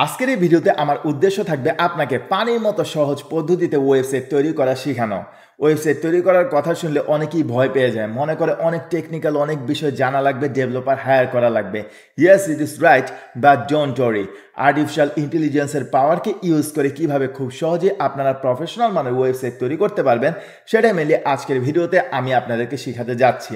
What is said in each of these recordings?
আজকের এই ভিডিওতে আমার উদ্দেশ্য থাকবে আপনাকে পানির মতো সহজ পদ্ধতিতে ওয়েবসাইট তৈরি করা শেখানো। ওয়েবসাইট তৈরি করার কথা শুনলে অনেকেই ভয় পেয়ে যায়, মনে করে অনেক টেকনিক্যাল অনেক বিষয় জানা লাগবে, ডেভেলপার হায়ার করা লাগবে। Yes, it is right, but don't worry. Artificial ইন্টেলিজেন্সের পাওয়ারকে ইউজ করে কিভাবে খুব সহজে আপনারা প্রফেশনাল মানের ওয়েবসাইট তৈরি করতে পারবেন সেটাই মেনলি আজকের ভিডিওতে আমি আপনাদেরকে শেখাতে যাচ্ছি।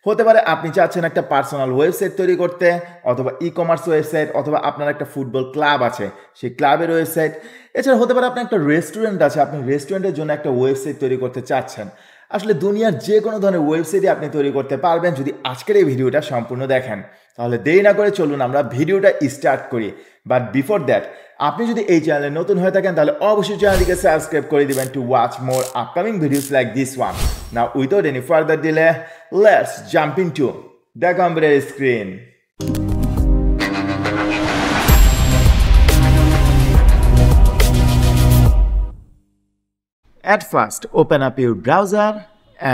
হতে পারে আপনি চাচ্ছেন একটা পার্সোনাল ওয়েবসাইট তৈরি করতে, অথবা ই কমার্স ওয়েবসাইট, অথবা আপনার একটা ফুটবল ক্লাব আছে সেই ক্লাবের ওয়েবসাইট। এছাড়া হতে পারে আপনার একটা রেস্টুরেন্ট আছে, আপনি রেস্টুরেন্টের জন্য একটা ওয়েবসাইট তৈরি করতে চাচ্ছেন। আসলে দুনিয়ার যে কোনো ধরনের ওয়েবসাইটই আপনি তৈরি করতে পারবেন যদি আজকের এই ভিডিওটা সম্পূর্ণ দেখেন। তাহলে দেরি না করে চলুন আমরা ভিডিওটা স্টার্ট করি। বাট বিফোর দ্যাট, আপনি যদি এই চ্যানেলে নতুন হয়ে থাকেন তাহলে অবশ্যই চ্যানেলটিকে সাবস্ক্রাইব করে দিবেন to watch more upcoming videos like this one. Now without any further delay, let's jump into the computer screen. At first, open up your browser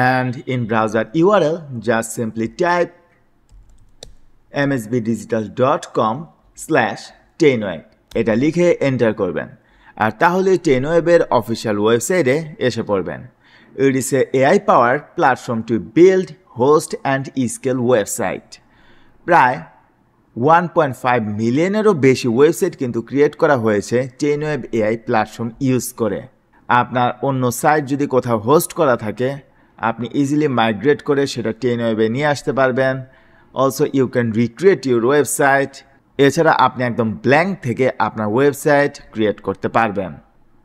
and in browser URL just simply type msbdigital.com/tenweb এটা লিখে enter করবেন আর তাহলে টেনওয়েবের official ওয়েবসাইটে এসে পড়বেন। It is a AI powered platform to build, host and scale website. প্রায় 1.5 মিলিয়নেরও বেশি website কিন্তু ক্রিয়েট করা হয়েছে টেনওয়েব AI প্ল্যাটফর্ম ইউজ করে। আপনার অন্য সাইট যদি কোথাও হোস্ট করা থাকে আপনি ইজিলি মাইগ্রেট করে সেটা টেনওয়েবে নিয়ে আসতে পারবেন। Also you can recreate your website. এছাড়া আপনি একদম ব্ল্যাঙ্ক থেকে আপনার ওয়েবসাইট ক্রিয়েট করতে পারবেন।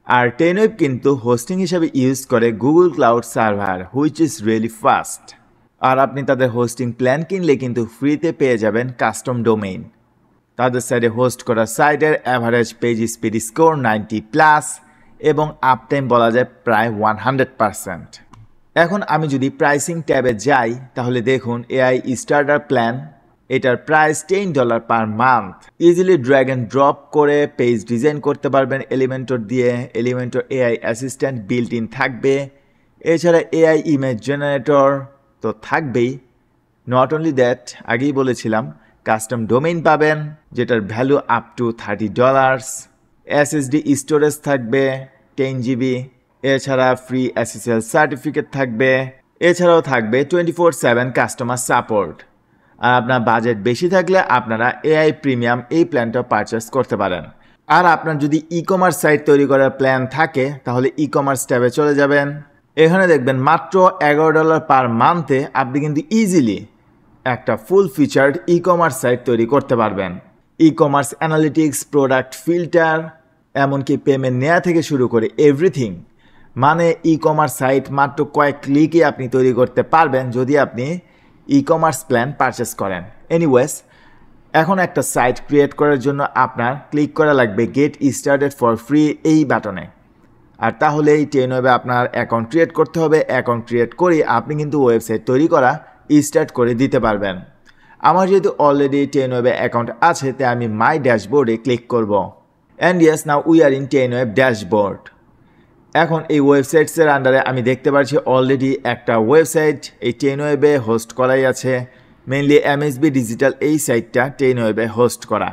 আর টেনওয়েব কিন্তু হোস্টিং হিসাবে ইউজ করে Google cloud server, which is really fast. আর আপনি তাদের হোস্টিং প্ল্যান কিনলে কিন্তু ফ্রিতে পেয়ে যাবেন কাস্টম ডোমেইন। তাদের সাইডে হোস্ট করা সাইটের অ্যাভারেজ পেজ স্পিড স্কোর 90+ এবং আপটাইম বলা যায় প্রায় 100%। এখন আমি যদি প্রাইসিং ট্যাবে যাই তাহলে দেখুন AI স্টার্টার প্ল্যান, এটার price $10 per month. Easily drag and drop করে পেজ ডিজাইন করতে পারবেন এলিমেন্টর দিয়ে। Elementor AI assistant built in থাকবে। এছাড়া AI ইমেজ জেনারেটর তো থাকবেই। নট অনলি দ্যাট, আগেই বলেছিলাম কাস্টম ডোমেইন পাবেন যেটার value up to $30। SSD storage থাকবে 10 GB। এছাড়া ফ্রি SSL সার্টিফিকেট থাকবে। এছাড়াও থাকবে 24/7 কাস্টমার সাপোর্ট। আর আপনার বাজেট বেশি থাকলে আপনারা AI প্রিমিয়াম এই প্ল্যানটা পারচেস করতে পারেন। আর আপনার যদি ই কমার্স সাইট তৈরি করার প্ল্যান থাকে তাহলে ই কমার্স ট্যাবে চলে যাবেন। এখানে দেখবেন মাত্র $11 পার মান্থে আপনি কিন্তু ইজিলি একটা ফুল ফিচার্ড ই কমার্স সাইট তৈরি করতে পারবেন। E commerce analytics, product filter, এমনকি পেমেন্ট নেওয়া থেকে শুরু করে এভরিথিং। মানে ই কমার্স সাইট মাত্র কয়েক ক্লিকে আপনি তৈরি করতে পারবেন যদি আপনি ই কমার্স প্ল্যান পারচেস করেন। এনিওয়েজ, এখন একটা সাইট ক্রিয়েট করার জন্য আপনার ক্লিক করা লাগবে গেট স্টার্টেড ফর ফ্রি এই বাটনে। আর তাহলে এই টেনওয়েবে আপনার অ্যাকাউন্ট ক্রিয়েট করতে হবে। অ্যাকাউন্ট ক্রিয়েট করে আপনি কিন্তু ওয়েবসাইট তৈরি করা স্টার্ট করে দিতে পারবেন। আমার যেহেতু অলরেডি টেনওয়েবে অ্যাকাউন্ট আছে তাই আমি মাই ড্যাশবোর্ডে ক্লিক করব। And yes, now we are in TenWeb dashboard. এখন এই ওয়েবসাইটসের আন্ডারে আমি দেখতে পাচ্ছি অলরেডি একটা ওয়েবসাইট এই টেনওয়েবে হোস্ট করাই আছে। মেইনলি MSB ডিজিটাল এই সাইটটা টেনওয়েবে হোস্ট করা।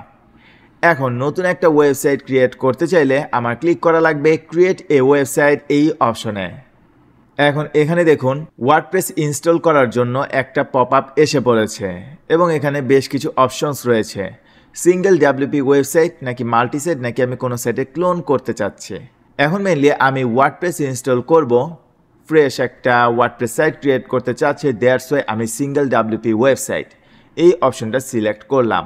এখন নতুন একটা ওয়েবসাইট ক্রিয়েট করতে চাইলে আমার ক্লিক করা লাগবে ক্রিয়েট এ ওয়েবসাইট এই অপশনে। এখন এখানে দেখুন ওয়ার্ডপ্রেস ইনস্টল করার জন্য একটা পপ আপ এসে পড়েছে এবং এখানে বেশ কিছু অপশনস রয়েছে। সিঙ্গেল WP ওয়েবসাইট নাকি মাল্টিসাইট নাকি আমি কোনো সাইটে ক্লোন করতে চাচ্ছি। এখন মেনলি আমি ওয়ার্ডপ্রেস ইনস্টল করব, ফ্রেশ একটা ওয়ার্ডপ্রেস সাইট ক্রিয়েট করতে চাচ্ছি। দ্যাটস ওয়াই আমি সিঙ্গেল WP ওয়েবসাইট এই অপশনটা সিলেক্ট করলাম।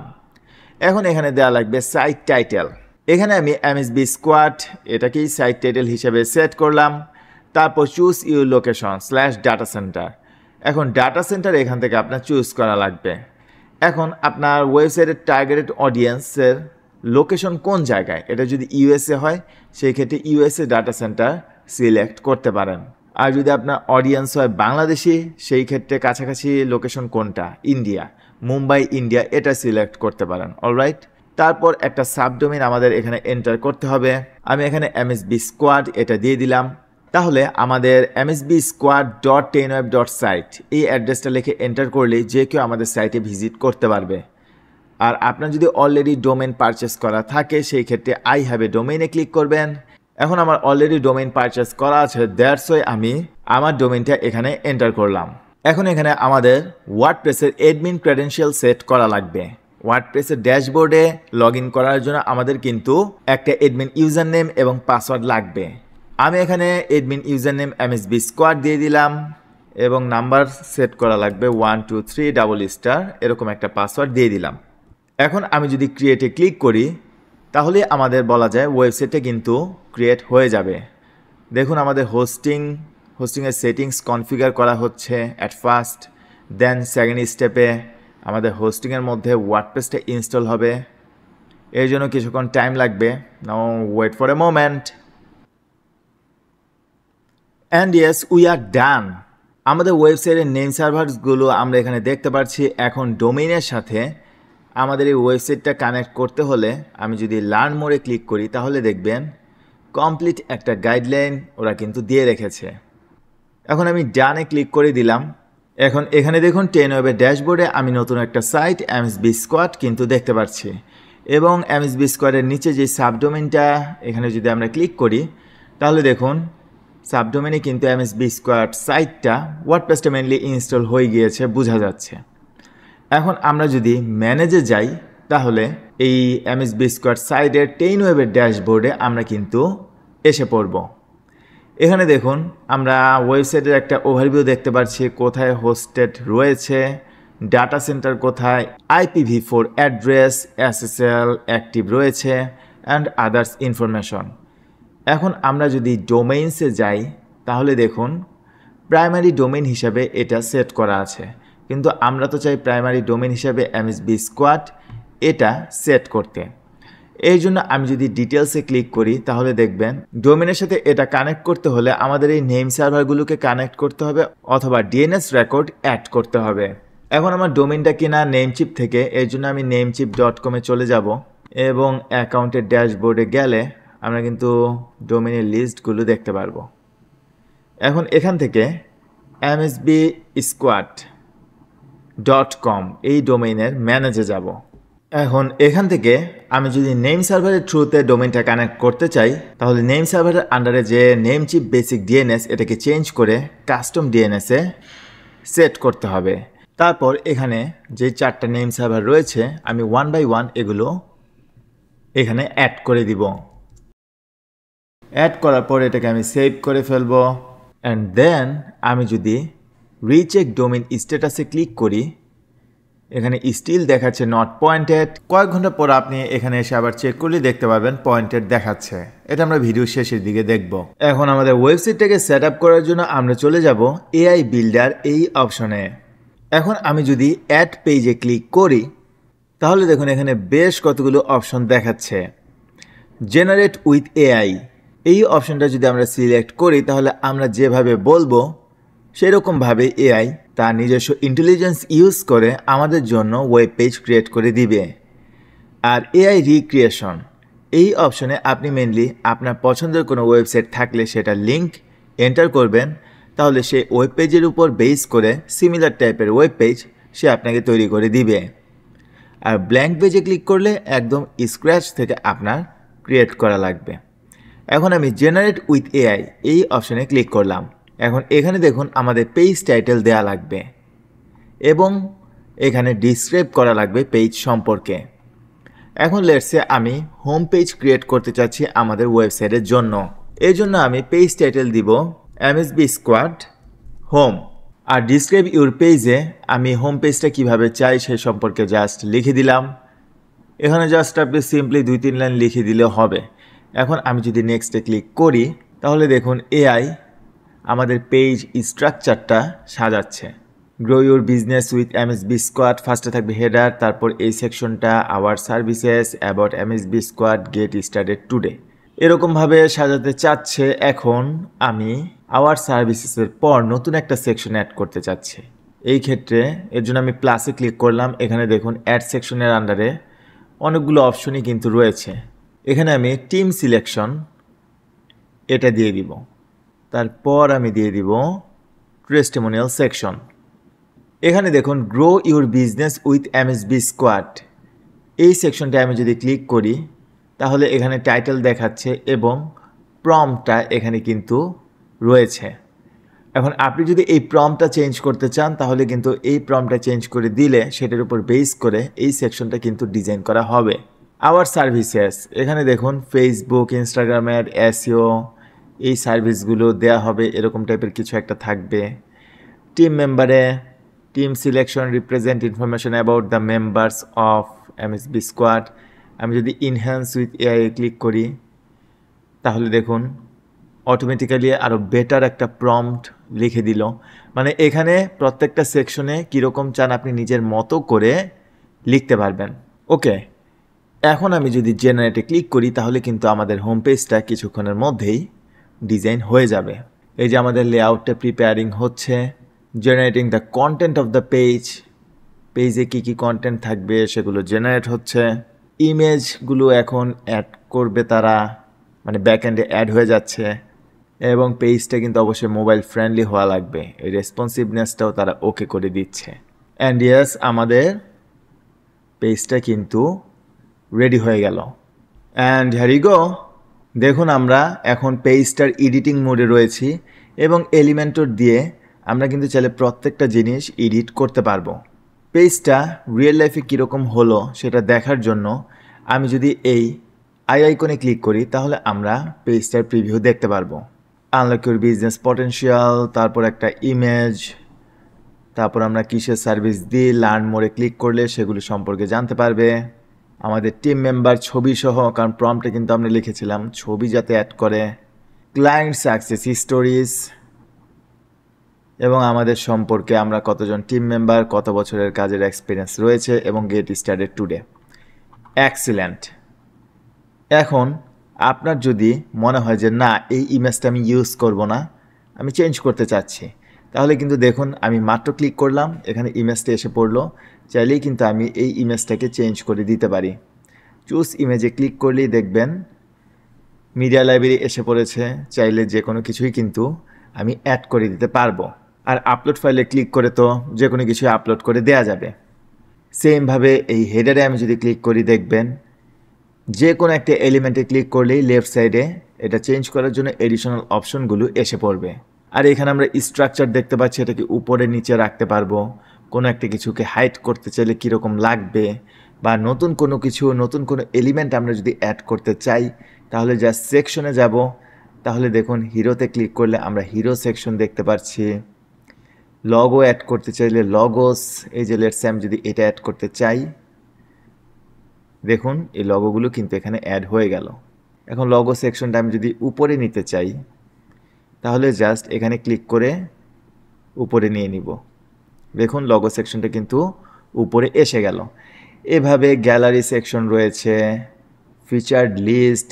এখন এখানে দেওয়া লাগবে সাইট টাইটেল। এখানে আমি MSB স্কোয়াড এটাকেই সাইট টাইটেল হিসেবে সেট করলাম। তারপর choose your location /data centre. এখন ডাটা সেন্টার এখান থেকে আপনার চুজ করা লাগবে। এখন আপনার ওয়েবসাইটের টার্গেটেড অডিয়েন্সের লোকেশন কোন জায়গায়, এটা যদি USA হয় সেই ক্ষেত্রে USA ডাটা সেন্টার সিলেক্ট করতে পারেন। আর যদি আপনার অডিয়েন্স হয় বাংলাদেশি সেই ক্ষেত্রে কাছাকাছি লোকেশন কোনটা, ইন্ডিয়া, মুম্বাই ইন্ডিয়া, এটা সিলেক্ট করতে পারেন। অলরাইট, তারপর একটা সাবডোমেইন আমাদের এখানে এন্টার করতে হবে। আমি এখানে MSB স্কোয়াড এটা দিয়ে দিলাম। তাহলে আমাদের msbsquad.tenweb.site এই অ্যাড্রেসটা লিখে এন্টার করলেই যে কেউ আমাদের সাইটে ভিজিট করতে পারবে। আর আপনার যদি অলরেডি ডোমেন পারচেস করা থাকে সেই ক্ষেত্রে আই হ্যাভ এ ডোমেইনে ক্লিক করবেন। এখন আমার অলরেডি ডোমেইন পারচেস করা আছে, দ্যাটস ওয়াই আমি আমার ডোমেইনটা এখানে এন্টার করলাম। এখন এখানে আমাদের ওয়ার্ডপ্রেসের অ্যাডমিন ক্রেডেনশিয়াল সেট করা লাগবে। ওয়ার্ডপ্রেসের ড্যাশবোর্ডে লগ ইন করার জন্য আমাদের কিন্তু একটা অ্যাডমিন ইউজার নেম এবং পাসওয়ার্ড লাগবে। আমি এখানে admin user name MSB squad দিয়ে দিলাম এবং নাম্বার সেট করা লাগবে 1 2 3 এরকম একটা পাসওয়ার্ড দিয়ে দিলাম। এখন আমি যদি ক্রিয়েটে ক্লিক করি তাহলে আমাদের বলা যায় ওয়েবসাইটে কিন্তু ক্রিয়েট হয়ে যাবে। দেখুন আমাদের হোস্টিংয়ের সেটিংস কনফিগার করা হচ্ছে অ্যাট ফার্স্ট, দেন সেকেন্ড স্টেপে আমাদের হোস্টিংয়ের মধ্যে ওয়ার্ডপ্রেসটা ইনস্টল হবে। এর জন্য কিছুক্ষণ টাইম লাগবে। Now wait for a moment and yes we are done. আমাদের ওয়েবসাইটের নেম সার্ভারসগুলো আমরা এখানে দেখতে পাচ্ছি। এখন ডোমেইনের সাথে আমাদের এই ওয়েবসাইটটা কানেক্ট করতে হলে আমি যদি লার্ন মোডে ক্লিক করি তাহলে দেখবেন কমপ্লিট একটা গাইডলাইন ওরা কিন্তু দিয়ে রেখেছে। এখন আমি ডানে ক্লিক করে দিলাম। এখন এখানে দেখুন টেনওয়েবের ড্যাশবোর্ডে আমি নতুন একটা সাইট এমএসবি স্কোয়াড কিন্তু দেখতে পাচ্ছি এবং এমএসবি স্কোয়াডের নিচে যে সাবডোমেইনটা এখানে যদি আমরা ক্লিক করি তাহলে দেখুন সাবডোমেইনে কিন্তু এমএসবি স্কোয়াড সাইটটা ওয়ার্ডপ্রেসটা মেনলি ইনস্টল হয়ে গিয়েছে বোঝা যাচ্ছে। এখন আমরা যদি ম্যানেজে যাই তাহলে এই এমএসবি স্কোয়াড সাইটের টেনওয়েবের ড্যাশবোর্ডে আমরা কিন্তু এসে পড়ব। এখানে দেখুন আমরা ওয়েবসাইটের একটা ওভারভিউ দেখতে পাচ্ছি, কোথায় হোস্টেড রয়েছে, ডাটা সেন্টার কোথায়, IPv4 অ্যাড্রেস, SSL অ্যাক্টিভ রয়েছে অ্যান্ড আদার্স ইনফরমেশন। এখন আমরা যদি ডোমেইনসে যাই তাহলে দেখুন প্রাইমারি ডোমেইন হিসাবে এটা সেট করা আছে, কিন্তু আমরা তো চাই প্রাইমারি ডোমেইন হিসাবে এমএসবি স্কোয়াড এটা সেট করতে। এই জন্য আমি যদি ডিটেলসে ক্লিক করি তাহলে দেখবেন ডোমেনের সাথে এটা কানেক্ট করতে হলে আমাদের এই নেম সার্ভারগুলোকে কানেক্ট করতে হবে অথবা ডিএনএস রেকর্ড অ্যাড করতে হবে। এখন আমার ডোমেনটা কিনা নেমচিপ থেকে, এর জন্য আমি namecheap.com চলে যাব এবং অ্যাকাউন্টের ড্যাশবোর্ডে গেলে আমরা কিন্তু ডোমেনের লিস্টগুলো দেখতে পারবো। এখন এখান থেকে msbsquad.com এই ডোমেইনের ম্যানেজে যাব। এখন এখান থেকে আমি যদি নেম সার্ভারের থ্রুতে ডোমেইনটা কানেক্ট করতে চাই তাহলে নেম সার্ভারের আন্ডারে যে নেমচিপ বেসিক ডিএনএস এটাকে চেঞ্জ করে কাস্টম ডিএনএসে সেট করতে হবে। তারপর এখানে যে 4টা নেম সার্ভার রয়েছে আমি 1 বাই 1 এগুলো এখানে অ্যাড করে দিব। অ্যাড করার পর এটাকে আমি সেভ করে ফেলবো অ্যান্ড দেন আমি যদি রিচেক ডোমেইন স্ট্যাটাসে ক্লিক করি এখানে স্টিল দেখাচ্ছে নট পয়েন্টেড। কয়েক ঘন্টা পর আপনি এখানে এসে আবার চেক করলে দেখতে পাবেন পয়েন্টেড দেখাচ্ছে। এটা আমরা ভিডিও শেষের দিকে দেখব। এখন আমাদের ওয়েবসাইটটাকে সেট আপ করার জন্য আমরা চলে যাব এআই বিল্ডার এই অপশনে। এখন আমি যদি অ্যাড পেজে ক্লিক করি তাহলে দেখুন এখানে বেশ কতগুলো অপশন দেখাচ্ছে। জেনারেট উইথ এআই এই অপশনটা যদি আমরা সিলেক্ট করি তাহলে আমরা যেভাবে বলবো সেরকমভাবে এআই তার নিজস্ব ইন্টেলিজেন্স ইউজ করে আমাদের জন্য ওয়েব পেজ ক্রিয়েট করে দিবে। আর এআই রিক্রিয়েশন এই অপশনে আপনি মেনলি আপনার পছন্দের কোনো ওয়েবসাইট থাকলে সেটা লিঙ্ক এন্টার করবেন, তাহলে সেই ওয়েব পেজের উপর বেস করে সিমিলার টাইপের ওয়েব পেজ সে আপনাকে তৈরি করে দিবে। আর ব্ল্যাঙ্ক পেজে ক্লিক করলে একদম স্ক্র্যাচ থেকে আপনার ক্রিয়েট করা লাগবে। এখন আমি জেনারেট উইথ এআই এই অপশনে ক্লিক করলাম। এখন এখানে দেখুন আমাদের পেজ টাইটেল দেয়া লাগবে এবং এখানে ডিসক্রাইব করা লাগবে পেজ সম্পর্কে। এখন লেটসে আমি হোম পেজ ক্রিয়েট করতে চাচ্ছি আমাদের ওয়েবসাইটের জন্য। এই জন্য আমি পেজ টাইটেল দিব এমএসবি স্কোয়াড হোম। আর ডিসক্রাইব ইউর পেজে আমি হোম পেজটা কীভাবে চাই সে সম্পর্কে জাস্ট লিখে দিলাম। এখানে জাস্ট আপনি সিম্পলি 2-3 লাইন লিখে দিলে হবে। এখন আমি যদি নেক্সটে ক্লিক করি তাহলে দেখুন এআই আমাদের পেজ স্ট্রাকচারটা সাজাচ্ছে। Grow your business with MSB squad, ফার্স্টে থাকবে হেডার, তারপর এই সেকশনটা our services, about MSB squad, get started today, এরকমভাবে সাজাতে চাচ্ছে। এখন আমি আওয়ার সার্ভিসেসের পর নতুন একটা সেকশন অ্যাড করতে চাচ্ছি। এই ক্ষেত্রে এর জন্য আমি প্লাসে ক্লিক করলাম। এখানে দেখুন অ্যাড সেকশনের আন্ডারে অনেকগুলো অপশনই কিন্তু রয়েছে। এখানে আমি টিম সিলেকশন এটা দিয়ে দিব, তারপর আমি দিয়ে দিব টেস্টিমোনিয়াল সেকশন। এখানে দেখুন grow your business with MSB squad এই সেকশনটায় আমি যদি ক্লিক করি তাহলে এখানে টাইটেল দেখাচ্ছে এবং প্রম্পটটা এখানে কিন্তু রয়েছে। এখন আপনি যদি এই প্রম্পটটা চেঞ্জ করতে চান তাহলে কিন্তু এই প্রম্পটটা চেঞ্জ করে দিলে সেটার উপর বেস করে এই সেকশনটা কিন্তু ডিজাইন করা হবে। আওয়ার সার্ভিসেস, এখানে দেখুন ফেসবুক, ইনস্টাগ্রাম অ্যাড, এসইও, এই সার্ভিসগুলো দেয়া হবে, এরকম টাইপের কিছু একটা থাকবে। টিম মেম্বারে team selection represent information about the members of MSB squad. আমি যদি ইনহ্যান্স উইথ এআই ক্লিক করি তাহলে দেখুন অটোমেটিক্যালি আরও বেটার একটা প্রম্পট লিখে দিল। মানে এখানে প্রত্যেকটা সেকশনে কীরকম চান আপনি নিজের মতো করে লিখতে পারবেন। ওকে, এখন আমি যদি জেনারেটে ক্লিক করি তাহলে কিন্তু আমাদের হোম পেজটা কিছুক্ষণের মধ্যেই ডিজাইন হয়ে যাবে। এই যে আমাদের লেআউটটা প্রিপেয়ারিং হচ্ছে, generating the content of the page, পেজে কী কী কন্টেন্ট থাকবে সেগুলো জেনারেট হচ্ছে। ইমেজগুলো এখন অ্যাড করবে তারা, মানে ব্যাকএন্ডে অ্যাড হয়ে যাচ্ছে এবং পেজটা কিন্তু অবশ্যই মোবাইল ফ্রেন্ডলি হওয়া লাগবে, এই রেসপন্সিভনেসটাও তারা ওকে করে দিচ্ছে। অ্যান্ড ইয়েস, আমাদের পেজটা কিন্তু রেডি হয়ে গেল। অ্যান্ড হিয়ার ইউ গো, দেখুন আমরা এখন পেজটার এডিটিং মোডে রয়েছি এবং এলিমেন্টর দিয়ে আমরা কিন্তু চাইলে প্রত্যেকটা জিনিস এডিট করতে পারবো। পেজটা রিয়েল লাইফে কীরকম হলো সেটা দেখার জন্য আমি যদি এই আইকনে ক্লিক করি তাহলে আমরা পেজটার প্রিভিউ দেখতে পারবো। আনলক ইউর বিজনেস পটেনশিয়াল, তারপর একটা ইমেজ, তারপর আমরা কিসের সার্ভিস দিই, লার্ন মোরে ক্লিক করলে সেগুলো সম্পর্কে জানতে পারবে। আমাদের টিম মেম্বার ছবি সহ, কারণ প্রম্পটে কিন্তু আমরা লিখেছিলাম ছবি যাতে অ্যাড করে। ক্লায়েন্ট সাকসেস স্টোরিজ এবং আমাদের সম্পর্কে, আমরা কতজন টিম মেম্বার, কত বছরের কাজের এক্সপিরিয়েন্স রয়েছে এবং গেট স্টার্টেড টুডে। এক্সিলেন্ট। এখন আপনার যদি মনে হয় যে না এই ইমেজটা আমি ইউজ করব না, আমি চেঞ্জ করতে চাচ্ছি, তাহলে কিন্তু দেখুন আমি মাত্র ক্লিক করলাম, এখানে ইমেজটা এসে পড়লো। চাইলেই কিন্তু আমি এই ইমেজটাকে চেঞ্জ করে দিতে পারি। চুজ ইমেজে ক্লিক করলেই দেখবেন মিডিয়া লাইব্রেরি এসে পড়েছে। চাইলে যে কোনো কিছুই কিন্তু আমি অ্যাড করে দিতে পারবো। আর আপলোড ফাইলে ক্লিক করে তো যে কোনো কিছুই আপলোড করে দেয়া যাবে। সেমভাবে এই হেডারে আমি যদি ক্লিক করি দেখবেন যে কোনো একটা এলিমেন্টে ক্লিক করলেই লেফট সাইডে এটা চেঞ্জ করার জন্য এডিশনাল অপশনগুলো এসে পড়বে। আর এখানে আমরা স্ট্রাকচার দেখতে পাচ্ছি, এটাকে উপরে নিচে রাখতে পারবো। কোনো একটা কিছুকে হাইড করতে চাইলে কীরকম লাগবে, বা নতুন কোনো কিছু, নতুন কোনো এলিমেন্ট আমরা যদি অ্যাড করতে চাই তাহলে জাস্ট সেকশনে যাব। তাহলে দেখুন হিরোতে ক্লিক করলে আমরা হিরো সেকশন দেখতে পাচ্ছি। লগো অ্যাড করতে চাইলে লগোস, এই যে লেটস আমি যদি এটা অ্যাড করতে চাই, দেখুন এই লগোগুলো কিন্তু এখানে অ্যাড হয়ে গেল। এখন লগো সেকশনটা আমি যদি উপরে নিতে চাই তাহলে জাস্ট এখানে ক্লিক করে উপরে নিয়ে নিব। দেখুন লগো সেকশনটা কিন্তু উপরে এসে গেল। এভাবে গ্যালারি সেকশন রয়েছে, ফিচার্ড লিস্ট,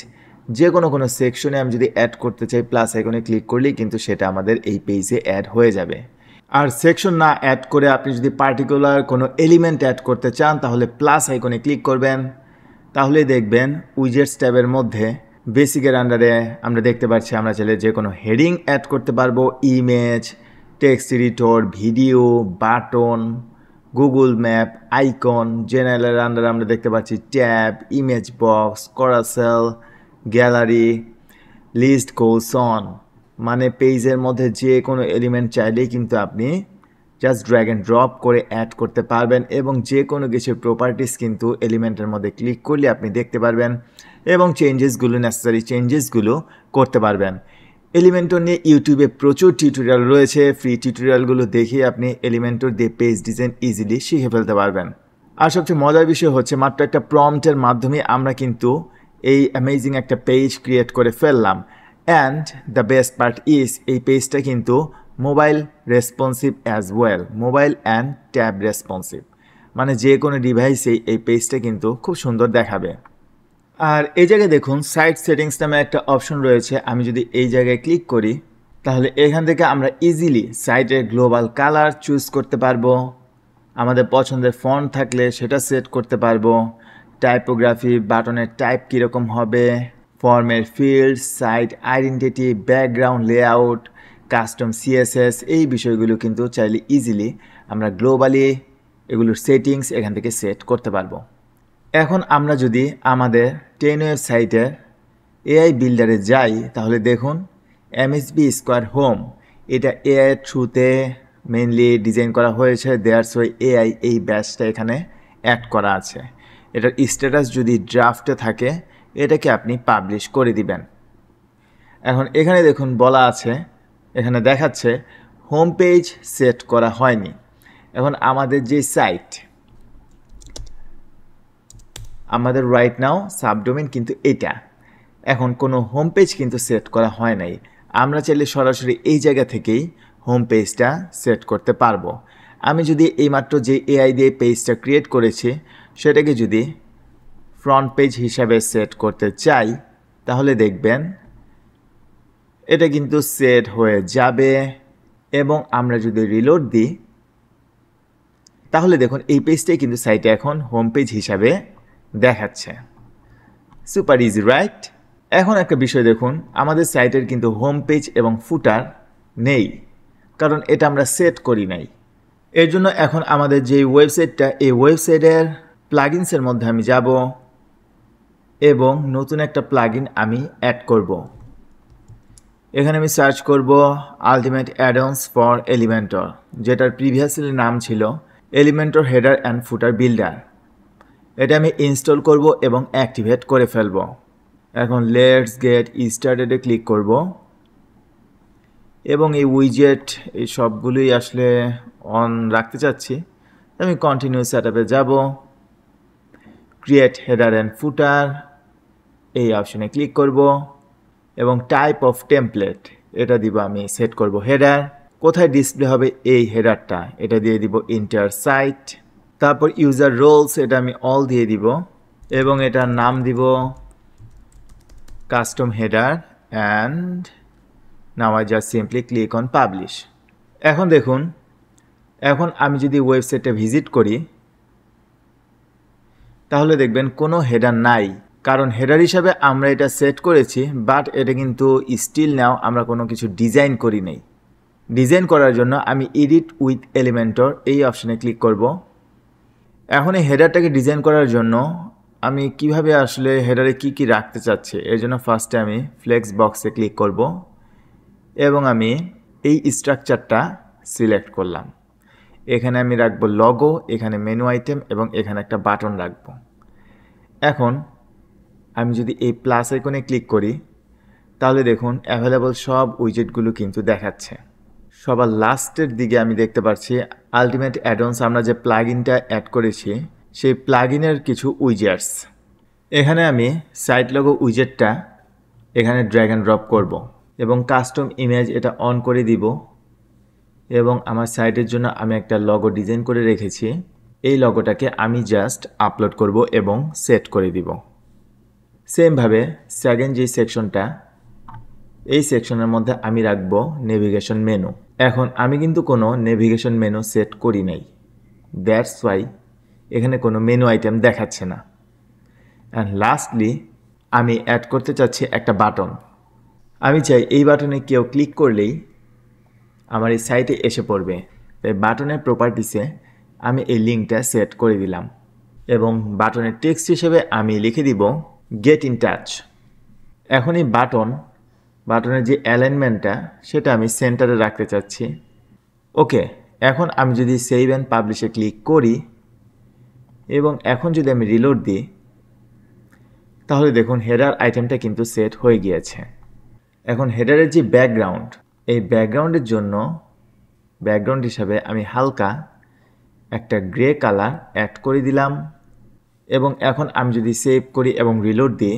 যে কোনো সেকশনে আমি যদি অ্যাড করতে চাই প্লাস আইকনে ক্লিক করলেই কিন্তু সেটা আমাদের এই পেজে অ্যাড হয়ে যাবে। আর সেকশন না অ্যাড করে আপনি যদি পার্টিকুলার কোনো এলিমেন্ট অ্যাড করতে চান তাহলে প্লাস আইকনে ক্লিক করবেন। তাহলে দেখবেন উইজেটস ট্যাবের মধ্যে বেসিকের আন্ডারে আমরা দেখতে পাচ্ছি আমরা চাইলে যে কোনো হেডিং অ্যাড করতে পারবো, image, text editor, video, button, Google map, icon. জেনারেলের আন্ডারে আমরা দেখতে পাচ্ছি tab, image box, carousel, gallery, list, goes on. মানে পেজের মধ্যে যে কোনো এলিমেন্ট চাইলেই কিন্তু আপনি জাস্ট ড্র্যাগ অ্যান্ড ড্রপ করে অ্যাড করতে পারবেন এবং যে কোনো কিছুর প্রপার্টিস কিন্তু এলিমেন্টের মধ্যে ক্লিক করলে আপনি দেখতে পারবেন এবং চেঞ্জেসগুলো, নেসেসারি চেঞ্জেসগুলো করতে পারবেন। এলিমেন্টর নিয়ে ইউটিউবে প্রচুর টিউটোরিয়াল রয়েছে, ফ্রি টিউটোরিয়ালগুলো দেখে আপনি এলিমেন্টর দিয়ে পেজ ডিজাইন ইজিলি শিখে ফেলতে পারবেন। আর সবচেয়ে মজার বিষয় হচ্ছে মাত্র একটা প্রম্পটের মাধ্যমে আমরা কিন্তু এই অ্যামেজিং একটা পেজ ক্রিয়েট করে ফেললাম। And the best part is এই পেজটা কিন্তু mobile responsive as well, mobile and tab responsive, মানে যে কোনো ডিভাইসেই এই পেজটা কিন্তু খুব সুন্দর দেখাবে। আর এই জায়গায় দেখুন সাইট সেটিংস নামে একটা অপশন রয়েছে। আমি যদি এই জায়গায় ক্লিক করি তাহলে এখান থেকে আমরা ইজিলি সাইটের গ্লোবাল কালার চুজ করতে পারবো, আমাদের পছন্দের ফন্ট থাকলে সেটা সেট করতে পারবো, টাইপোগ্রাফি, বাটনের টাইপ কীরকম হবে, ফর্মের field, site identity, background layout, custom CSS, এই বিষয়গুলো কিন্তু চাইলে ইজিলি আমরা গ্লোবালি এগুলোর সেটিংস এখান থেকে সেট করতে পারবো। এখন আমরা যদি আমাদের টেন ওয়েবসাইটের এআই বিল্ডারে যাই তাহলে দেখুন এমএসবি স্কোয়ার হোম এটা এআই এর থ্রুতে মেইনলি ডিজাইন করা হয়েছে। দেয়ার্স ওয়াই এআই এই ব্যাচটা এখানে অ্যাড করা আছে। এটার স্ট্যাটাস যদি ড্রাফটে থাকে এটাকে আপনি পাবলিশ করে দিবেন। এখন এখানে দেখুন বলা আছে, এখানে দেখাচ্ছে হোম পেজ সেট করা হয়নি। এখন আমাদের যে সাইট, আমাদের রাইট নাও সাবডোমেন কিন্তু এটা, এখন কোনো হোম পেজ কিন্তু সেট করা হয় নাই। আমরা চাইলে সরাসরি এই জায়গা থেকেই হোম পেজটা সেট করতে পারবো। আমি যদি এইমাত্র যে এআই দিয়ে পেজটা ক্রিয়েট করেছি সেটাকে যদি ফ্রন্ট পেজ হিসাবে সেট করতে চাই তাহলে দেখবেন এটা কিন্তু সেট হয়ে যাবে। এবং আমরা যদি রিলোড দিই তাহলে দেখুন এই পেজটাই কিন্তু সাইটে এখন হোম পেজ হিসাবে দেখাচ্ছে। Super easy, right? এখন একটা বিষয় দেখুন, আমাদের সাইটের কিন্তু হোম পেজ এবং ফুটার নেই, কারণ এটা আমরা সেট করি নাই। এর জন্য এখন আমাদের যে ওয়েবসাইটটা, এই ওয়েবসাইটের প্লাগইনসের মধ্যে আমি যাব এবং নতুন একটা প্লাগইন আমি অ্যাড করব। এখানে আমি সার্চ করব আলটিমেট অ্যাডঅনস ফর এলিমেন্টর, যেটার প্রিভিয়াসলি নাম ছিল Elementor header and footer builder. এটা আমি ইনস্টল করব এবং অ্যাক্টিভেট করে ফেলব। এখন লেটস গেট স্টার্টেডে ক্লিক করব এবং এই উইজেট এই সবগুলোই আসলে অন রাখতে চাচ্ছি। আমি কন্টিনিউ সেটআপে যাব, ক্রিয়েট হেডার অ্যান্ড ফুটার এই অপশনে ক্লিক করব এবং টাইপ অফ টেমপ্লেট এটা দিব, আমি সেট করব হেডার। কোথায় ডিসপ্লে হবে এই হেডারটা, এটা দিয়ে দিব ইন্টার সাইট। তারপর ইউজার রোলস এটা আমি অল দিয়ে দিব এবং এটার নাম দিব custom header and now I just simply click on publish. এখন দেখুন, এখন আমি যদি ওয়েবসাইটে ভিজিট করি তাহলে দেখবেন কোনো হেডার নাই, কারণ হেডার হিসাবে আমরা এটা সেট করেছি, বাট এটা কিন্তু স্টিল নাও আমরা কোনো কিছু ডিজাইন করি নাই। ডিজাইন করার জন্য আমি এডিট উইথ এলিমেন্টর এই অপশনে ক্লিক করব। এখন এই হেডারটাকে ডিজাইন করার জন্য আমি কিভাবে আসলে হেডারে কি রাখতে চাচ্ছি, এর জন্য ফার্স্টে আমি ফ্লেক্স বক্সে ক্লিক করব এবং আমি এই স্ট্রাকচারটা সিলেক্ট করলাম। এখানে আমি রাখবো লগো, এখানে মেনু আইটেম এবং এখানে একটা বাটন রাখবো। এখন আমি যদি এই প্লাস আইকনে ক্লিক করি তাহলে দেখুন অ্যাভেলেবল সব উইজেটগুলো কিন্তু দেখাচ্ছে। সবার লাস্টের দিকে আমি দেখতে পাচ্ছি আলটিমেট অ্যাডঅনস, আমরা যে প্লাগইনটা অ্যাড করেছি সেই প্লাগইনের কিছু উইজেটস। এখানে আমি সাইট লগো উইজেটটা এখানে ড্র্যাগ অ্যান্ড ড্রপ করব এবং কাস্টম ইমেজ এটা অন করে দিব এবং আমার সাইটের জন্য আমি একটা লগো ডিজাইন করে রেখেছি। এই লগোটাকে আমি জাস্ট আপলোড করব এবং সেট করে দিব। সেমভাবে সেকেন্ড যে সেকশনটা, এই সেকশনের মধ্যে আমি রাখবো নেভিগেশন মেনু। এখন আমি কিন্তু কোনো নেভিগেশন মেনু সেট করি নাই, দ্যাটস ওয়াই এখানে কোনো মেনু আইটেম দেখাচ্ছে না। অ্যান্ড লাস্টলি আমি অ্যাড করতে চাচ্ছি একটা বাটন। আমি চাই এই বাটনে কেউ ক্লিক করলেই আমার এই সাইটে এসে পড়বে, তাই বাটনের প্রপার্টিসে আমি এই লিঙ্কটা সেট করে দিলাম এবং বাটনের টেক্সট হিসেবে আমি লিখে দিব গেট ইন টাচ। এখন এই বাটনের যে অ্যালাইনমেন্টটা সেটা আমি সেন্টারে রাখতে চাচ্ছি। ওকে, এখন আমি যদি সেভ অ্যান্ড পাবলিশে ক্লিক করি এবং এখন যদি আমি রিলোড দিই তাহলে দেখুন হেডার আইটেমটা কিন্তু সেট হয়ে গিয়েছে। এখন হেডারের যে ব্যাকগ্রাউন্ড, এই ব্যাকগ্রাউন্ডের জন্য ব্যাকগ্রাউন্ড হিসাবে আমি হালকা একটা গ্রে কালার অ্যাড করে দিলাম এবং এখন আমি যদি সেভ করি এবং রিলোড দিই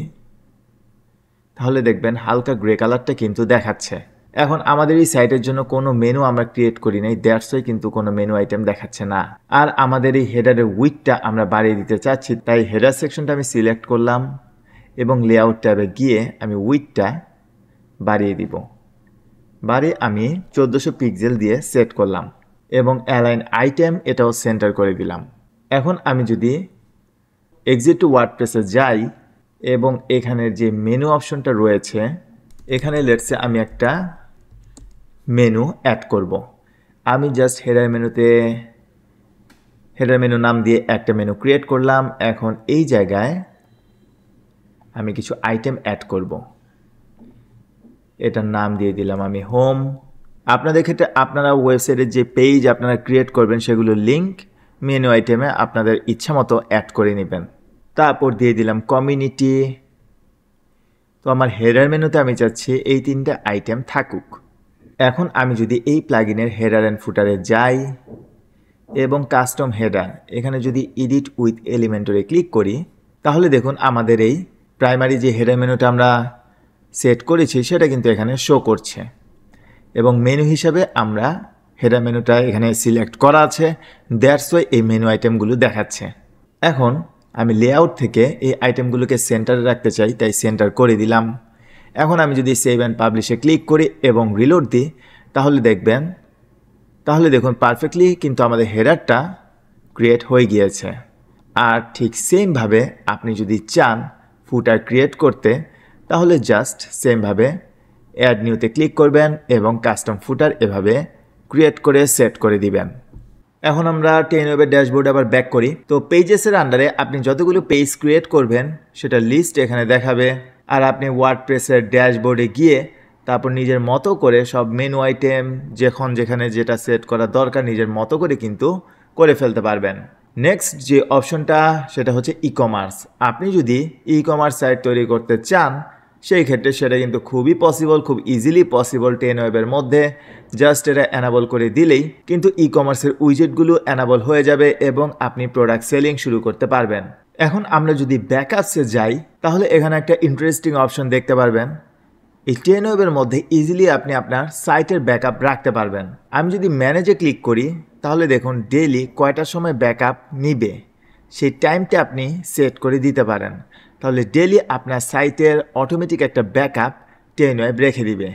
তাহলে দেখবেন হালকা গ্রে কালারটা কিন্তু দেখাচ্ছে। এখন আমাদের এই সাইটের জন্য কোনো মেনু আমরা ক্রিয়েট করি নাই, দ্যাটস ওয়াই কিন্তু কোনো মেনু আইটেম দেখাচ্ছে না। আর আমাদের এই হেডারের উইডথটা আমরা বাড়িয়ে দিতে চাচ্ছি, তাই হেডার সেকশনটা আমি সিলেক্ট করলাম এবং লেআউট ট্যাবে গিয়ে আমি উইডথটা বাড়িয়ে দিব। বাড়িয়ে আমি 1400 পিক্সেল দিয়ে সেট করলাম এবং অ্যালাইন আইটেম এটাও সেন্টার করে দিলাম। এখন আমি যদি এক্সিট টু ওয়ার্ডপ্রেসে যাই এবং এখানের যে মেনু অপশনটা রয়েছে এখানে লেটসে আমি একটা মেনু অ্যাড করব। আমি জাস্ট হেডার মেনুতে হেডার মেনু নাম দিয়ে একটা মেনু ক্রিয়েট করলাম। এখন এই জায়গায় আমি কিছু আইটেম অ্যাড করব। এটার নাম দিয়ে দিলাম আমি হোম। আপনাদের ক্ষেত্রে আপনারা ওয়েবসাইটের যে পেজ আপনারা ক্রিয়েট করবেন সেগুলোর লিঙ্ক মেনু আইটেমে আপনাদের ইচ্ছা মতো অ্যাড করে নেবেন। তারপর দিয়ে দিলাম কমিউনিটি। তো আমার হেডার মেনুতে আমি চাচ্ছি এই 3টা আইটেম থাকুক। এখন আমি যদি এই প্লাগইনের হেডার অ্যান্ড ফুটারে যাই এবং কাস্টম হেডার এখানে যদি এডিট উইথ এলিমেন্টরে ক্লিক করি, তাহলে দেখুন আমাদের এই প্রাইমারি যে হেডার মেনুটা আমরা সেট করেছি সেটা কিন্তু এখানে শো করছে এবং মেনু হিসাবে আমরা হেডার মেনুটা এখানে সিলেক্ট করা আছে, দ্যাটস ওয়াই এই মেনু আইটেমগুলো দেখাচ্ছে। এখন আমি লেআউট থেকে এই আইটেমগুলোকে সেন্টারে রাখতে চাই, তাই সেন্টার করে দিলাম। এখন আমি যদি সেভ অ্যান্ড পাবলিশে ক্লিক করি এবং রিলোড দিই তাহলে দেখুন পারফেক্টলি কিন্তু আমাদের হেডারটা ক্রিয়েট হয়ে গিয়েছে। আর ঠিক সেমভাবে আপনি যদি চান ফুটার ক্রিয়েট করতে, তাহলে জাস্ট সেমভাবে অ্যাড নিউতে ক্লিক করবেন এবং কাস্টম ফুটার এভাবে ক্রিয়েট করে সেট করে দিবেন। এখন আমরা টেনওয়েবের ড্যাশবোর্ডে আবার ব্যাক করি। তো পেজেসের আন্ডারে আপনি যতগুলো পেজ ক্রিয়েট করবেন সেটা লিস্ট এখানে দেখাবে। আর আপনি ওয়ার্ডপ্রেসের ড্যাশবোর্ডে গিয়ে তারপর নিজের মতো করে সব মেনু আইটেম যেখানে যেটা সেট করা দরকার নিজের মতো করে কিন্তু করে ফেলতে পারবেন। নেক্সট যে অপশনটা সেটা হচ্ছে ই কমার্স। আপনি যদি ই কমার্স সাইট তৈরি করতে চান সেই ক্ষেত্রে সেটা কিন্তু খুবই পসিবল, খুব ইজিলি পসিবল টেনওয়েবের মধ্যে। জাস্ট এটা অ্যানাবল করে দিলেই কিন্তু ই কমার্সের উইজেটগুলো অ্যানাবল হয়ে যাবে এবং আপনি প্রোডাক্ট সেলিং শুরু করতে পারবেন। এখন আমরা যদি ব্যাকআপসে যাই তাহলে এখানে একটা ইন্টারেস্টিং অপশন দেখতে পারবেন। এই টেনওয়েবের মধ্যে ইজিলি আপনি আপনার সাইটের ব্যাকআপ রাখতে পারবেন। আমি যদি ম্যানেজে ক্লিক করি তাহলে দেখুন ডেইলি কয়টার সময় ব্যাকআপ নিবে সেই টাইমটা আপনি সেট করে দিতে পারেন। তাহলে ডেইলি আপনার সাইটের অটোমেটিক একটা ব্যাকআপ টেনওয়েব রেখে দিবে।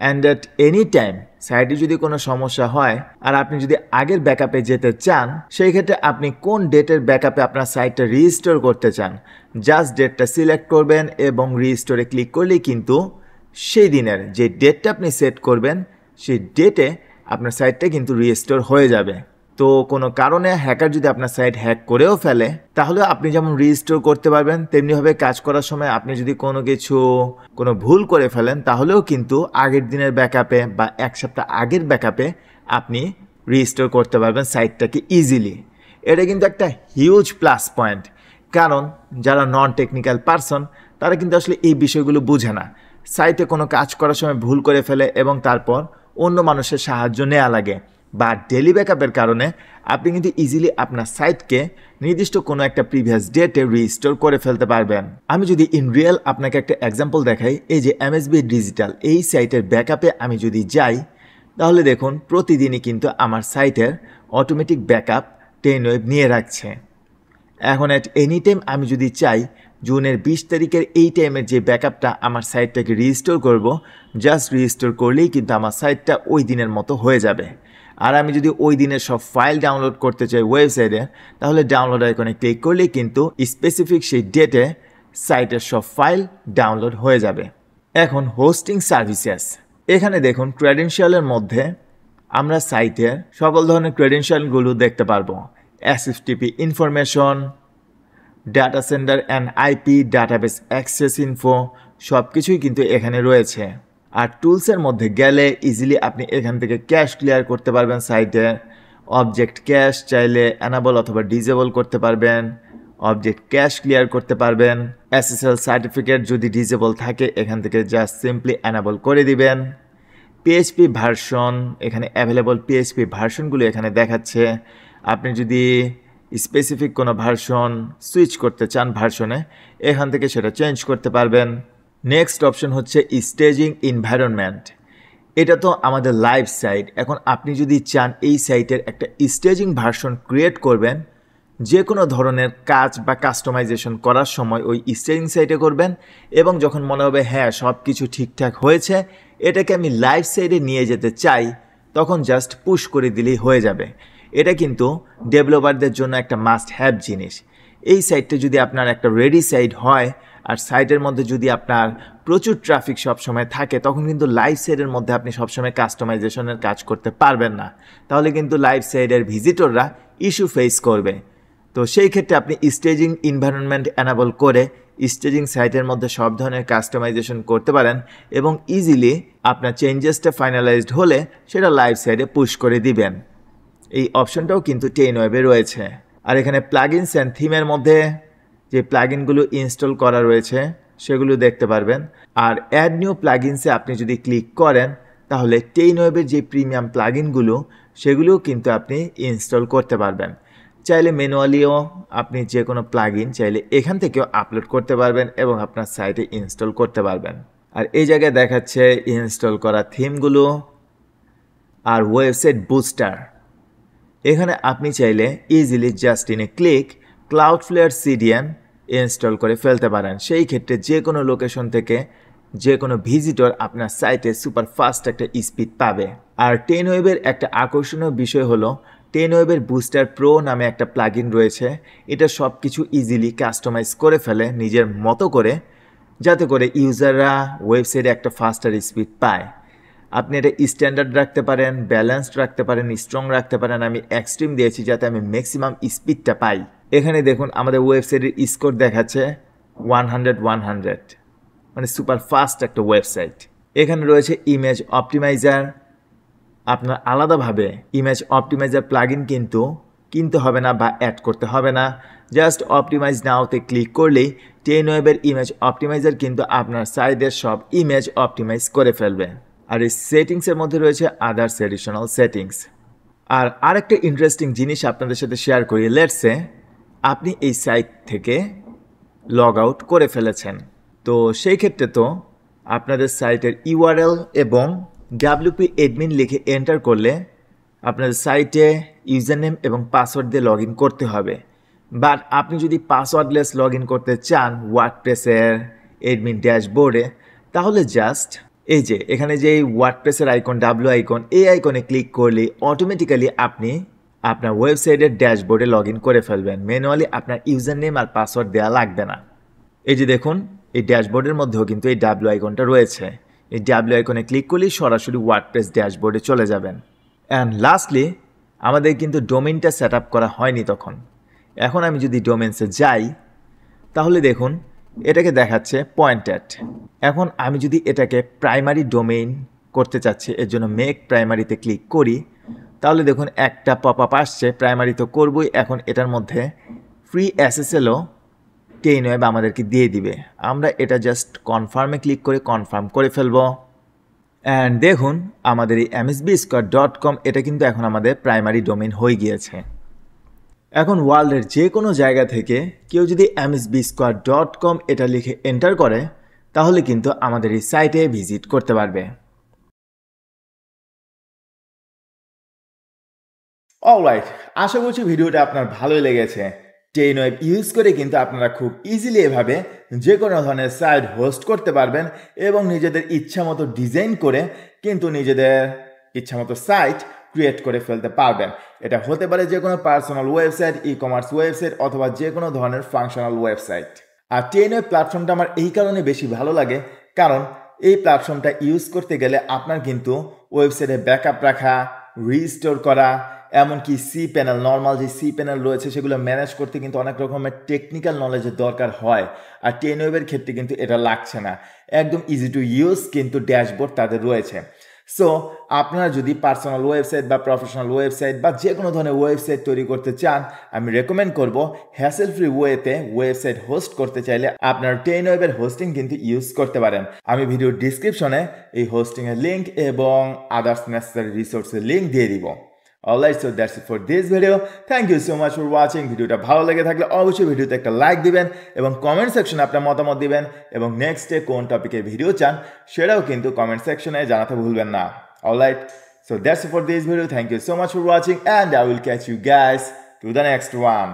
অ্যান্ড অ্যাট এনি টাইম সাইটে যদি কোনো সমস্যা হয় আর আপনি যদি আগের ব্যাকআপে যেতে চান, সেই ক্ষেত্রে আপনি কোন ডেটের ব্যাকআপে আপনার সাইটটা রিস্টোর করতে চান, জাস্ট ডেটটা সিলেক্ট করবেন এবং রিস্টোরে ক্লিক করলেই কিন্তু সেই দিনের যে ডেটটা আপনি সেট করবেন সেই ডেটে আপনার সাইটটা কিন্তু রিস্টোর হয়ে যাবে। তো কোনো কারণে হ্যাকার যদি আপনার সাইট হ্যাক করেও ফেলে তাহলে আপনি যেমন রিস্টোর করতে পারবেন, তেমনিভাবে কাজ করার সময় আপনি যদি কোনো ভুল করে ফেলেন তাহলেও কিন্তু আগের দিনের ব্যাকআপে বা এক সপ্তাহ আগের ব্যাকআপে আপনি রিস্টোর করতে পারবেন সাইটটাকে ইজিলি। এটা কিন্তু একটা হিউজ প্লাস পয়েন্ট, কারণ যারা নন টেকনিক্যাল পারসন তারা কিন্তু আসলে এই বিষয়গুলো বুঝে না। সাইটে কোনো কাজ করার সময় ভুল করে ফেলে এবং তারপর অন্য মানুষের সাহায্য নেওয়া লাগে, বা ডেলি ব্যাকআপের কারণে আপনি কিন্তু ইজিলি আপনার সাইটকে নির্দিষ্ট কোনো একটা প্রিভিয়াস ডেটে রিস্টোর করে ফেলতে পারবেন। আমি যদি ইন রিয়েল আপনাকে একটা এক্সাম্পল দেখাই, এই যে এমএসবি ডিজিটাল এই সাইটের ব্যাকআপে আমি যদি যাই তাহলে দেখুন প্রতিদিনই কিন্তু আমার সাইটের অটোমেটিক ব্যাকআপ টেনওয়েব নিয়ে রাখছে। এখন অ্যাট এনি টাইম আমি যদি চাই জুনের 20 তারিখের এই টাইমের যে ব্যাকআপটা আমার সাইটটাকে রিস্টোর করব, জাস্ট রিস্টোর করলেই কিন্তু আমার সাইটটা ওই দিনের মতো হয়ে যাবে। আর আমি যদি ওই দিনের সব ফাইল ডাউনলোড করতে চাই ওয়েবসাইটে, তাহলে ডাউনলোড আইকনে ক্লিক করলেই কিন্তু স্পেসিফিক সেই ডেটে সাইটের সব ফাইল ডাউনলোড হয়ে যাবে। এখন হোস্টিং সার্ভিসেস, এখানে দেখুন ক্রেডেনশিয়ালের মধ্যে আমরা সাইটের সকল ধরনের ক্রেডেনশিয়ালগুলো দেখতে পারবো। SFTP information, data centre and IP, database access info সব কিছুই কিন্তু এখানে রয়েছে। আর টুলসের মধ্যে গেলে ইজিলি আপনি এখান থেকে ক্যাশ ক্লিয়ার করতে পারবেন সাইটে। অবজেক্ট ক্যাশ চাইলে অ্যানাবল অথবা ডিজেবল করতে পারবেন, অবজেক্ট ক্যাশ ক্লিয়ার করতে পারবেন। এসএসএল সার্টিফিকেট যদি ডিজেবল থাকে এখান থেকে জাস্ট সিম্পলি অ্যানাবল করে দিবেন। পিএইচপি ভার্সন, এখানে অ্যাভেলেবল পিএইচপি ভার্সনগুলো এখানে দেখাচ্ছে। আপনি যদি স্পেসিফিক কোনো ভার্সন সুইচ করতে চান ভার্সনে, এখান থেকে সেটা চেঞ্জ করতে পারবেন। নেক্সট অপশন হচ্ছে স্টেজিং এনভায়রনমেন্ট। এটা তো আমাদের লাইভ সাইট। এখন আপনি যদি চান এই সাইটের একটা স্টেজিং ভার্সন ক্রিয়েট করবেন, যে কোনো ধরনের কাজ বা কাস্টমাইজেশন করার সময় ওই স্টেজিং সাইটে করবেন এবং যখন মনে হবে হ্যাঁ সব কিছু ঠিকঠাক হয়েছে, এটাকে আমি লাইভ সাইটে নিয়ে যেতে চাই, তখন জাস্ট পুশ করে দিলেই হয়ে যাবে। এটা কিন্তু ডেভেলপারদের জন্য একটা মাস্ট হ্যাভ জিনিস। এই সাইটটা যদি আপনার একটা রেডি সাইট হয়, আর সাইটের মধ্যে যদি আপনার প্রচুর ট্রাফিক সবসময় থাকে তখন কিন্তু লাইভ সাইটের মধ্যে আপনি সবসময় কাস্টমাইজেশনের কাজ করতে পারবেন না, তাহলে কিন্তু লাইভ সাইটের ভিজিটররা ইস্যু ফেস করবে। তো সেই ক্ষেত্রে আপনি স্টেজিং এনভায়রনমেন্ট এনাবল করে স্টেজিং সাইটের মধ্যে সব ধরনের কাস্টমাইজেশন করতে পারেন এবং ইজিলি আপনার চেঞ্জেসটা ফাইনালাইজড হলে সেটা লাইভ সাইটে পুশ করে দিবেন। এই অপশনটাও কিন্তু টেনওয়েবে রয়েছে। আর এখানে প্লাগইনস অ্যান্ড থিমের মধ্যে যে প্লাগইনগুলো ইনস্টল করা রয়েছে সেগুলো দেখতে পারবেন। আর অ্যাড নিউ প্লাগইনসে আপনি যদি ক্লিক করেন তাহলে টেনওয়েবের যে প্রিমিয়াম প্লাগইনগুলো সেগুলোও কিন্তু আপনি ইনস্টল করতে পারবেন। চাইলে ম্যানুয়ালিও আপনি যে কোনো প্লাগইন চাইলে এখান থেকেও আপলোড করতে পারবেন এবং আপনার সাইটে ইনস্টল করতে পারবেন। আর এই জায়গায় দেখাচ্ছে ইনস্টল করা থিমগুলো আর ওয়েবসাইট বুস্টার। এখানে আপনি চাইলে easily just in a click Cloudflare CDN install করে ফেলতে পারেন। সেই ক্ষেত্রে যে কোনো লোকেশন থেকে যে কোনো ভিজিটর আপনার সাইটে সুপার ফাস্ট একটা স্পিড পাবে। আর টেনওয়েবের একটা আকর্ষণীয় বিষয় হলো টেনওয়েবের বুস্টার প্রো নামে একটা প্লাগইন রয়েছে। এটা সব কিছু ইজিলি কাস্টমাইজ করে ফেলে নিজের মতো করে, যাতে করে ইউজাররা ওয়েবসাইটে একটা ফাস্টার স্পিড পায়। আপনি এটা স্ট্যান্ডার্ড রাখতে পারেন, ব্যালেন্সড রাখতে পারেন, স্ট্রং রাখতে পারেন। আমি এক্সট্রিম দিয়েছি যাতে আমি ম্যাক্সিমাম স্পিডটা পাই। এখানে দেখুন আমাদের ওয়েবসাইটের স্কোর দেখাচ্ছে 100 মানে সুপার ফাস্ট একটা ওয়েবসাইট। এখানে রয়েছে ইমেজ অপটিমাইজার। আপনার আলাদাভাবে ইমেজ অপটিমাইজার প্লাগইন কিন্তু কিনতে হবে না বা অ্যাড করতে হবে না। জাস্ট অপটিমাইজ নাওতে ক্লিক করলেই টেনওয়েবের ইমেজ অপটিমাইজার কিন্তু আপনার সাইটের সব ইমেজ অপটিমাইজ করে ফেলবে। আর এই সেটিংসের মধ্যে রয়েছে আদার্স এডিশনাল সেটিংস। আর আরেকটা ইন্টারেস্টিং জিনিস আপনাদের সাথে শেয়ার করি। লেটসে আপনি এই সাইট থেকে লগ আউট করে ফেলেছেন, তো সেই ক্ষেত্রে তো আপনাদের সাইটের ইউআরএল এবং WP অ্যাডমিন লিখে এন্টার করলে আপনাদের সাইটে ইউজার নেম এবং পাসওয়ার্ড দিয়ে লগ ইন করতে হবে। বাট আপনি যদি পাসওয়ার্ডলেস লগ ইন করতে চান ওয়ার্ডপ্রেসের অ্যাডমিন ড্যাশবোর্ডে, তাহলে জাস্ট এই যে এখানে যে ওয়ার্ডপ্রেসের আইকন ডাব্লিউ আইকন, এই আইকনে ক্লিক করলে অটোমেটিক্যালি আপনি আপনার ওয়েবসাইটের ড্যাশবোর্ডে লগ ইন করে ফেলবেন। ম্যানুয়ালি আপনার ইউজার নেম আর পাসওয়ার্ড দেওয়া লাগবে না। এই যে দেখুন এই ড্যাশবোর্ডের মধ্যেও কিন্তু এই ডাব্লিউ আইকনটা রয়েছে। এই ডাব্লিউ আইকনে ক্লিক করলেই সরাসরি ওয়ার্ডপ্রেস ড্যাশবোর্ডে চলে যাবেন। অ্যান্ড লাস্টলি আমাদের কিন্তু ডোমেইনটা সেট আপ করা হয়নি তখন। এখন আমি যদি ডোমেইনসে যাই তাহলে দেখুন এটাকে দেখাচ্ছে পয়েন্টেড। এখন আমি যদি এটাকে প্রাইমারি ডোমেইন করতে চাচ্ছি, এর জন্য মেক প্রাইমারিতে ক্লিক করি, তাহলে দেখুন একটা পপ আপ আসছে। প্রাইমারি তো করবই, এখন এটার মধ্যে ফ্রি SSLও টেনওয়েব আমাদেরকে দিয়ে দিবে। আমরা এটা জাস্ট কনফার্মে ক্লিক করে কনফার্ম করে ফেলবো। অ্যান্ড দেখুন আমাদের এই msbsquare.com এটা কিন্তু এখন আমাদের প্রাইমারি ডোমেইন হয়ে গিয়েছে। এখন ওয়ার্ল্ডের যে কোনো জায়গা থেকে কেউ যদি msbsquare.com এটা লিখে এন্টার করে তাহলে কিন্তু আমাদের এই সাইটে ভিজিট করতে পারবে। অলরাইট, আশা করছি ভিডিওটা আপনার ভালোই লেগেছে। টেনওয়েব ইউজ করে কিন্তু আপনারা খুব ইজিলি এভাবে যে কোনো ধরনের সাইট হোস্ট করতে পারবেন এবং নিজেদের ইচ্ছা মতো ডিজাইন করে কিন্তু নিজেদের ইচ্ছা মতো সাইট ক্রিয়েট করে ফেলতে পারবেন। এটা হতে পারে যে কোনো personal website, e commerce website অথবা যে কোনো ধরনের ফাংশনাল ওয়েবসাইট। আর টেনওয়েব প্ল্যাটফর্মটা আমার এই কারণে বেশি ভালো লাগে, কারণ এই প্ল্যাটফর্মটা ইউজ করতে গেলে আপনার কিন্তু ওয়েবসাইটে ব্যাকআপ রাখা, রিস্টোর করা, এমনকি সি প্যানেল, নর্মাল যে সি প্যানেল রয়েছে সেগুলো ম্যানেজ করতে কিন্তু অনেক রকমের টেকনিক্যাল নলেজের দরকার হয়। আর টেনওয়েবের ক্ষেত্রে কিন্তু এটা লাগছে না, একদম ইজি টু ইউজ কিন্তু ড্যাশবোর্ড তাদের রয়েছে। সো আপনারা যদি পার্সোনাল ওয়েবসাইট বা প্রফেশনাল ওয়েবসাইট বা যে কোনো ধরনের ওয়েবসাইট তৈরি করতে চান, আমি রেকমেন্ড করব হ্যাসেল ফ্রি ওয়েতে ওয়েবসাইট হোস্ট করতে চাইলে আপনার টেনওয়েবের হোস্টিং কিন্তু ইউজ করতে পারেন। আমি ভিডিও ডিসক্রিপশনে এই হোস্টিংয়ের লিঙ্ক এবং আদার্স নেসেসারি রিসোর্সের লিঙ্ক দিয়ে দিব। Alright, so that's it for this video. Thank you so much for watching. ভিডিওটা ভালো লেগে থাকলে অবশ্যই ভিডিওতে একটা লাইক দিবেন এবং কমেন্ট সেকশনে আপনার মতামত দিবেন এবং নেক্সট ডে কোন টপিকের ভিডিও চান সেটাও কিন্তু কমেন্ট সেকশনে জানাতে ভুলবেন না। Alright, so that's it for this video. Thank you so much for watching and I will catch you guys to the next one.